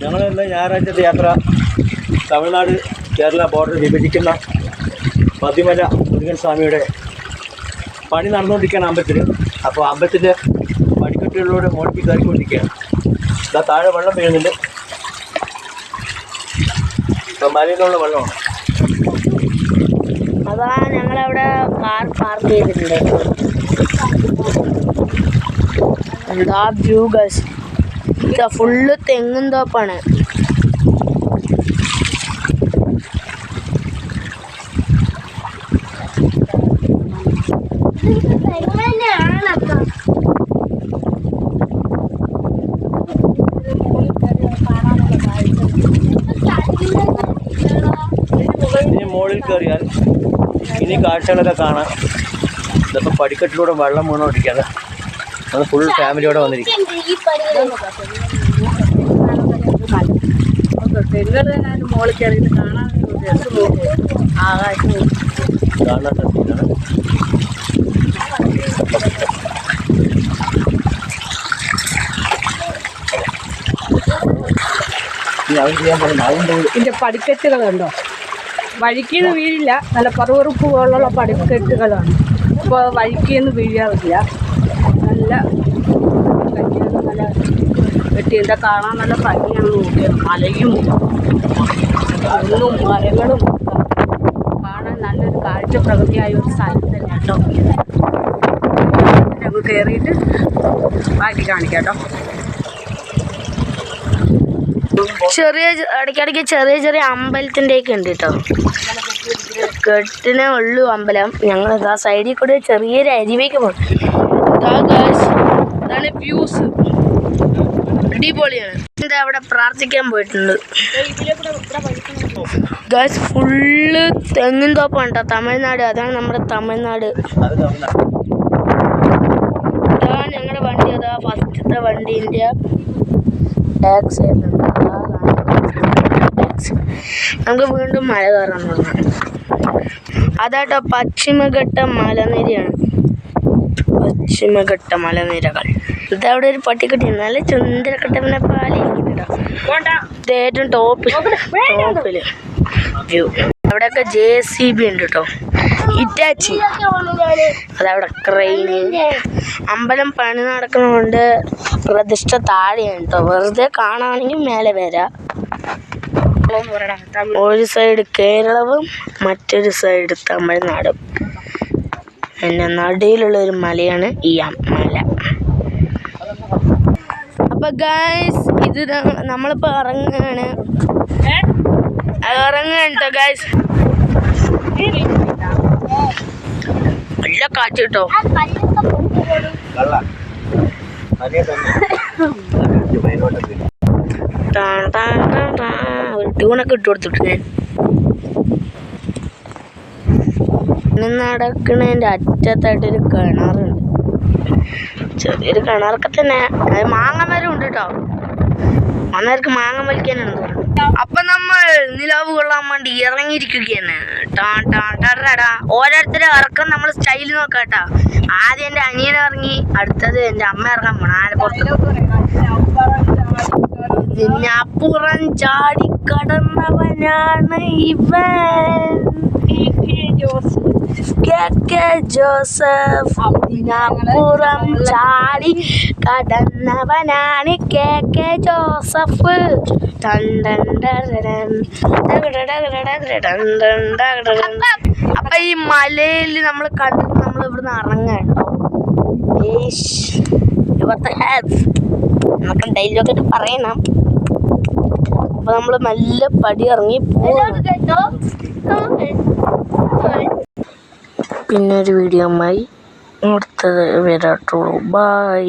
ഞങ്ങളിന്ന് ഞായറാഴ്ചത്തെ യാത്ര തമിഴ്നാട് കേരള ബോർഡർ വിഭജിക്കുന്ന മതിമല മുരുകൻ സ്വാമിയുടെ പണി നടന്നുകൊണ്ടിരിക്കുകയാണ് അമ്പലത്തിൽ. അപ്പോൾ അമ്പലത്തിൻ്റെ പടിക്കെട്ടുകളിലൂടെ മുകളിലേക്ക് കയറിക്കൊണ്ടിരിക്കുകയാണ്. ഇതാ താഴെ വെള്ളം വീഴുന്നുണ്ട്. ഇപ്പം മലയിലുള്ള വെള്ളമാണ്. അതാ ഞങ്ങളവിടെ കാർ പാർക്ക് ചെയ്തിട്ടുണ്ട്. എന്താ വ്യൂ ഗൈസ്, ഫുള്ള് തെങ്ങും തോപ്പാണ്. ഇനി മുകളിൽ കയറിയാൽ ഇനി കാഴ്ചകളൊക്കെ കാണാം. ഇതൊക്കെ പടിക്കെട്ടിലൂടെ വെള്ളം വീണോണ്ടിരിക്കുകയാണ്. അത് ഫുൾ ഫാമിലിയോടെ വന്നിരിക്കും. മോളിൽ കയറിയിട്ട് കാണാൻ ആകാശം കാണാൻ രസമാണ്. ഇതിൻ്റെ പടിക്കെട്ടുകളുണ്ടോ? വഴിക്കീന്ന് വീഴില്ല, നല്ല പറുപറുപ്പ് പോലുള്ള പടിക്കെട്ടുകളാണ്. ഇപ്പോൾ വഴിക്കീന്ന് വീഴാറില്ല. നല്ല നല്ല വെട്ടിൻ്റെ കാണാൻ നല്ല ഭംഗിയാണ്. നോക്കിയത് മലയും ഒന്നും മരങ്ങളും കാണാൻ നല്ലൊരു കാഴ്ച പ്രകൃതിയായ ഒരു സ്ഥലം തന്നെ കേട്ടോ. ഞങ്ങൾ കയറിയിട്ട് ബാക്കി കാണിക്കാം കേട്ടോ. ചെറിയ ഇടയ്ക്കിടയ്ക്ക് ചെറിയ ചെറിയ അമ്പലത്തിൻ്റെയൊക്കെ ഉണ്ട് കേട്ടോ. കെട്ടിനെ ഉള്ളു അമ്പലം. ഞങ്ങൾ ആ സൈഡിൽ കൂടെ ചെറിയൊരു അരുവിക്ക് പോകും. അതാണ് വ്യൂസ്, അടിപൊളിയാണ്. എന്താ അവിടെ പ്രാർത്ഥിക്കാൻ പോയിട്ടുണ്ട് ഗായ്സ്. ഫുള്ള് തെങ്ങിൻ തോപ്പാണ് കേട്ടോ. തമിഴ്നാട്, അതാണ് നമ്മുടെ തമിഴ്നാട്. അതാ ഞങ്ങളുടെ വണ്ടി, അതാ ഫസ്റ്റത്തെ വണ്ടീൻ്റെ ബാക്ക് സൈഡിലുണ്ട്. നമുക്ക് വീണ്ടും മല കയറാൻ തുടങ്ങാം. അതാട്ടോ പശ്ചിമഘട്ട മലനിരയാണ്. പശ്ചിമഘട്ട മലനിരകൾ. ഇതവിടെ ഒരു പട്ടിക്കുട്ടി നല്ല ചുന്ദരക്കട്ട പാലിരിക്കുന്നുണ്ടോ. ഇത് ഏറ്റവും ടോപ്പില് വ്യൂ. അവിടെയൊക്കെ JCB ഉണ്ട് കേട്ടോ, ഹിറ്റാച്ചി. അതവിടെ ക്രെയിന്. അമ്പലം പണി നടക്കുന്നതുകൊണ്ട് പ്രതിഷ്ഠ താഴെയാണ് കേട്ടോ. വെറുതെ കാണുകയാണെങ്കിൽ മേലെ വരാം. ഒരു സൈഡ് കേരളവും മറ്റൊരു സൈഡ് തമിഴ്നാടും. പിന്നെ നടുവിലുള്ളൊരു മലയാണ് ഈ മല. അപ്പൊ ഗൈസ്, ഇത് നമ്മളിപ്പോൾ ഇറങ്ങുകയാണ് കേട്ടോ ഗൈസ്. നല്ല കാറ്റ് കേട്ടോ. ഒരു ട്യൂണൊക്കെ ഇട്ട് കൊടുത്തിട്ട് ഞാൻ നടക്കണതിൻ്റെ അറ്റത്തായിട്ടൊരു കിണറുണ്ട്. ചെറിയൊരു കിണറൊക്കെ തന്നെ. അത് മാങ്ങ മരം ഉണ്ട് കേട്ടോ. അന്നേർക്ക് മാങ്ങ വലിക്കാനാണ് തോന്നുന്നത്. അപ്പൊ നമ്മൾ നിലാവ് കൊള്ളാൻ വേണ്ടി ഇറങ്ങിയിരിക്കുകയാണ്. ഓരോരുത്തരെ ഇറക്കം നമ്മൾ സ്റ്റൈല് നോക്കാട്ടാ. ആദ്യം എൻ്റെ അനിയൻ ഇറങ്ങി, അടുത്തത് എൻ്റെ അമ്മ ഇറങ്ങാൻ പോണം. ആനപ്പുറത്ത് ഇതിനപ്പുറം ചാടിക്കടന്നവനാണ് ഇവൻ ജോസഫ്. ഇതിനപ്പുറം ചാടി കടന്നവനാണ് ജോസഫ്. അപ്പൊ ഈ മലയിൽ നമ്മൾ കണ്ടിട്ട് നമ്മൾ ഇവിടുന്ന് ഇറങ്ങാട്ടോ. നമുക്ക് ഡയലോഗൊക്കെ പറയണം. അപ്പൊ നമ്മള് നല്ല പടി ഇറങ്ങി പിന്നൊരു വീഡിയോയുമായി അടുത്തത് വരാട്ടുള്ളൂ. ബൈ.